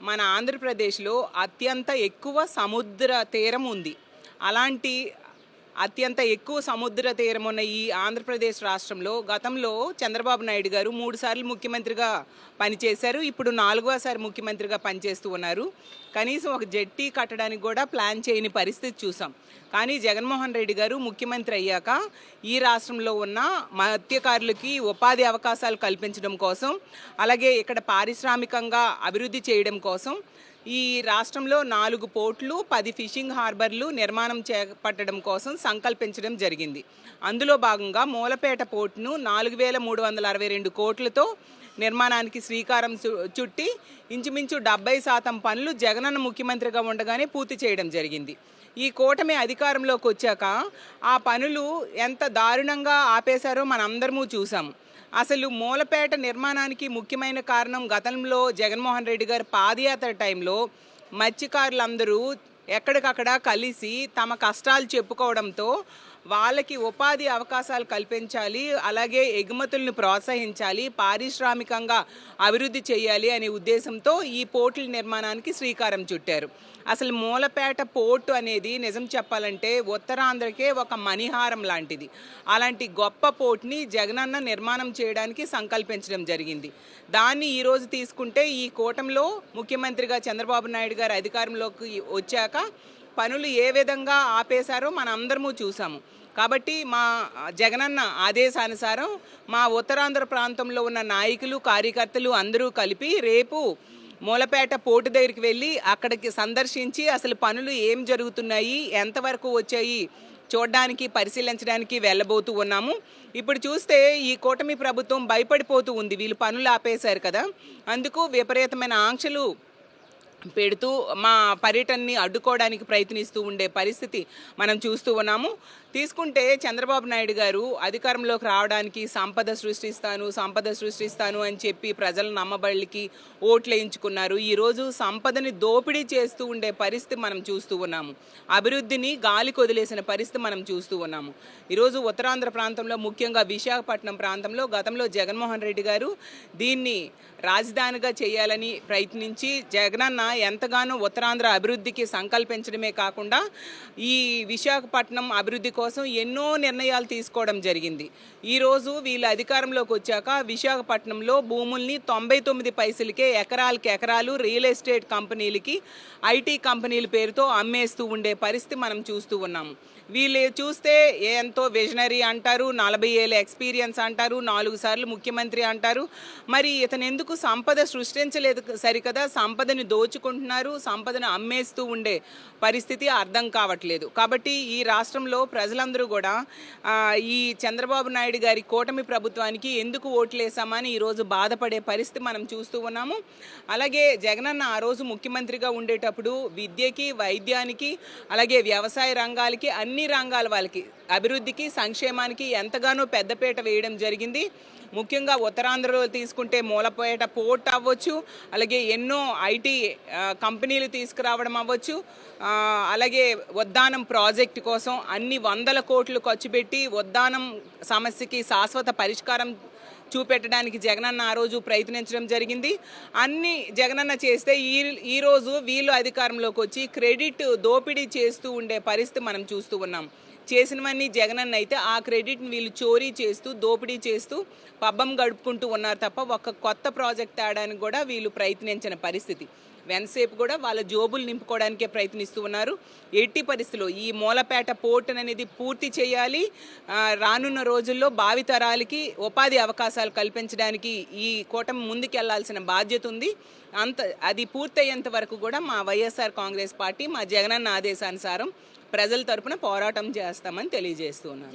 మన ఆంధ్రప్రదేశ్లో అత్యంత ఎక్కువ సముద్ర తీరం ఉంది. అలాంటి అత్యంత ఎక్కువ సముద్ర తీరం ఉన్న ఈ ఆంధ్రప్రదేశ్ రాష్ట్రంలో గతంలో చంద్రబాబు నాయుడు గారు 3 సార్లు ముఖ్యమంత్రిగా పనిచేశారు. ఇప్పుడు 4వసారి ముఖ్యమంత్రిగా పనిచేస్తూ ఉన్నారు. కనీసం ఒక జెట్టి కట్టడానికి కూడా ప్లాన్ చేయని పరిస్థితి చూసాం. కానీ జగన్మోహన్ రెడ్డి గారు ముఖ్యమంత్రి అయ్యాక ఈ రాష్ట్రంలో ఉన్న మత్స్యకారులకి ఉపాధి అవకాశాలు కల్పించడం కోసం, అలాగే ఇక్కడ పారిశ్రామికంగా అభివృద్ధి చేయడం కోసం ఈ రాష్ట్రంలో 4 పోర్ట్లు 10 ఫిషింగ్ హార్బర్లు నిర్మాణం చేపట్టడం కోసం సంకల్పించడం జరిగింది. అందులో భాగంగా మూలపేట పోర్టును 4,362 కోట్లతో నిర్మాణానికి శ్రీకారం చుట్టి ఇంచుమించు 70% పనులు జగనన్న ముఖ్యమంత్రిగా ఉండగానే పూర్తి చేయడం జరిగింది. ఈ కూటమి అధికారంలోకి వచ్చాక ఆ పనులు ఎంత దారుణంగా ఆపేశారో మనందరము చూసాము. అసలు మూలపేట నిర్మాణానికి ముఖ్యమైన కారణం గతంలో జగన్మోహన్ రెడ్డి గారు పాదయాత్ర టైంలో మత్స్యకారులందరూ ఎక్కడికక్కడ కలిసి తమ కష్టాలు చెప్పుకోవడంతో వాళ్ళకి ఉపాధి అవకాశాలు కల్పించాలి, అలాగే ఎగుమతులను ప్రోత్సహించాలి, పారిశ్రామికంగా అభివృద్ధి చేయాలి అనే ఉద్దేశంతో ఈ పోర్టుల నిర్మాణానికి శ్రీకారం చుట్టారు. అసలు మూలపేట పోర్టు అనేది నిజం చెప్పాలంటే ఉత్తరాంధ్రకే ఒక మణిహారం లాంటిది. అలాంటి గొప్ప పోర్టుని జగనన్న నిర్మాణం చేయడానికి సంకల్పించడం జరిగింది. దాన్ని ఈరోజు తీసుకుంటే ఈ కూటమిలో ముఖ్యమంత్రిగా చంద్రబాబు నాయుడు గారు అధికారంలోకి వచ్చాక పనులు ఏ విధంగా ఆపేశారో మన అందరము చూసాము. కాబట్టి మా జగనన్న ఆదేశానుసారం మా ఉత్తరాంధ్ర ప్రాంతంలో ఉన్న నాయకులు కార్యకర్తలు అందరూ కలిపి రేపు మూలపేట పోర్టు దగ్గరికి వెళ్ళి అక్కడికి సందర్శించి అసలు పనులు ఏం జరుగుతున్నాయి, ఎంతవరకు వచ్చాయి చూడడానికి పరిశీలించడానికి వెళ్ళబోతూ ఉన్నాము. ఇప్పుడు చూస్తే ఈ కూటమి ప్రభుత్వం భయపడిపోతూ ఉంది. వీళ్ళు పనులు ఆపేశారు కదా, అందుకు విపరీతమైన ఆంక్షలు పెడుతూ మా పర్యటనని అడ్డుకోవడానికి ప్రయత్నిస్తూ ఉండే పరిస్థితి మనం చూస్తూ ఉన్నాము. తీసుకుంటే చంద్రబాబు నాయుడు గారు అధికారంలోకి రావడానికి సంపద సృష్టిస్తాను అని చెప్పి ప్రజల నమ్మబడికి ఓట్లు వేయించుకున్నారు. ఈరోజు సంపదని దోపిడీ చేస్తూ ఉండే పరిస్థితి మనం చూస్తూ ఉన్నాము. అభివృద్ధిని గాలికి వదిలేసిన పరిస్థితి మనం చూస్తూ ఉన్నాము. ఈరోజు ఉత్తరాంధ్ర ప్రాంతంలో ముఖ్యంగా విశాఖపట్నం ప్రాంతంలో గతంలో జగన్మోహన్ రెడ్డి గారు దీన్ని రాజధానిగా చేయాలని ప్రయత్నించి జగనన్న ఎంతగానో ఉత్తరాంధ్ర అభివృద్ధికి సంకల్పించడమే కాకుండా ఈ విశాఖపట్నం అభివృద్ధి కోసం ఎన్నో నిర్ణయాలు తీసుకోవడం జరిగింది. ఈరోజు వీళ్ళ అధికారంలోకి వచ్చాక విశాఖపట్నంలో భూముల్ని 99 పైసలకే ఎకరాలు రియల్ ఎస్టేట్ కంపెనీలకి, ఐటీ కంపెనీల పేరుతో అమ్మేస్తూ ఉండే పరిస్థితి మనం చూస్తూ ఉన్నాము. వీళ్ళు చూస్తే ఎంతో విజనరీ అంటారు, 40 ఏళ్ళ ఎక్స్పీరియన్స్ అంటారు, 4 సార్లు ముఖ్యమంత్రి అంటారు. మరి ఇతను ఎందుకు సంపద సృష్టించలేదు సరికదా, సంపదని దోచుకుంటున్నారు, సంపదను అమ్మేస్తూ ఉండే పరిస్థితి అర్థం కావట్లేదు. కాబట్టి ఈ రాష్ట్రంలో ప్రజలందరూ కూడా ఈ చంద్రబాబు నాయుడు గారి కూటమి ప్రభుత్వానికి ఎందుకు ఓట్లేసామని ఈరోజు బాధపడే పరిస్థితి మనం చూస్తూ ఉన్నాము. అలాగే జగనన్న ఆ రోజు ముఖ్యమంత్రిగా ఉండేటప్పుడు విద్యకి, వైద్యానికి, అలాగే వ్యవసాయ రంగాలకి, అన్ని రంగాల వాళ్ళకి అభివృద్ధికి, సంక్షేమానికి ఎంతగానో పెద్దపీట వేయడం జరిగింది. ముఖ్యంగా ఉత్తరాంధ్రలో తీసుకుంటే మూలపేట పోర్ట్ అవ్వచ్చు, అలాగే ఎన్నో ఐటీ కంపెనీలు తీసుకురావడం అవ్వచ్చు, అలాగే ఉద్దానం ప్రాజెక్టు కోసం అన్ని 100 కోట్లు ఖర్చు పెట్టి ఉద్దానం సమస్యకి శాశ్వత పరిష్కారం చూపెట్టడానికి జగనన్న ఆ రోజు ప్రయత్నించడం జరిగింది. అన్ని జగనన్న చేస్తే ఈరోజు వీళ్ళు అధికారంలోకి వచ్చి క్రెడిట్ దోపిడీ చేస్తూ ఉండే పరిస్థితి మనం చూస్తూ ఉన్నాం. చేసినవన్నీ జగనన్న అయితే ఆ క్రెడిట్ని వీళ్ళు చోరీ చేస్తూ దోపిడీ చేస్తూ పబ్బం గడుపుకుంటూ ఉన్నారు తప్ప ఒక కొత్త ప్రాజెక్ట్ తేడానికి కూడా వీళ్ళు ప్రయత్నించిన పరిస్థితి. వెన్సేపు కూడా వాళ్ళ జోబులు నింపుకోవడానికే ప్రయత్నిస్తూ ఉన్నారు. ఎట్టి పరిస్థితుల్లో ఈ మూలపేట పోర్ట్ అనేది పూర్తి చేయాలి. రానున్న రోజుల్లో భావితరాలకి ఉపాధి అవకాశాలు కల్పించడానికి ఈ కూటమి ముందుకెళ్లాల్సిన బాధ్యత ఉంది. అది పూర్తయ్యేంత వరకు కూడా మా వైఎస్ఆర్ కాంగ్రెస్ పార్టీ మా జగనన్న ఆదేశానుసారం ప్రజల తరపున పోరాటం చేస్తామని తెలియజేస్తున్నాను.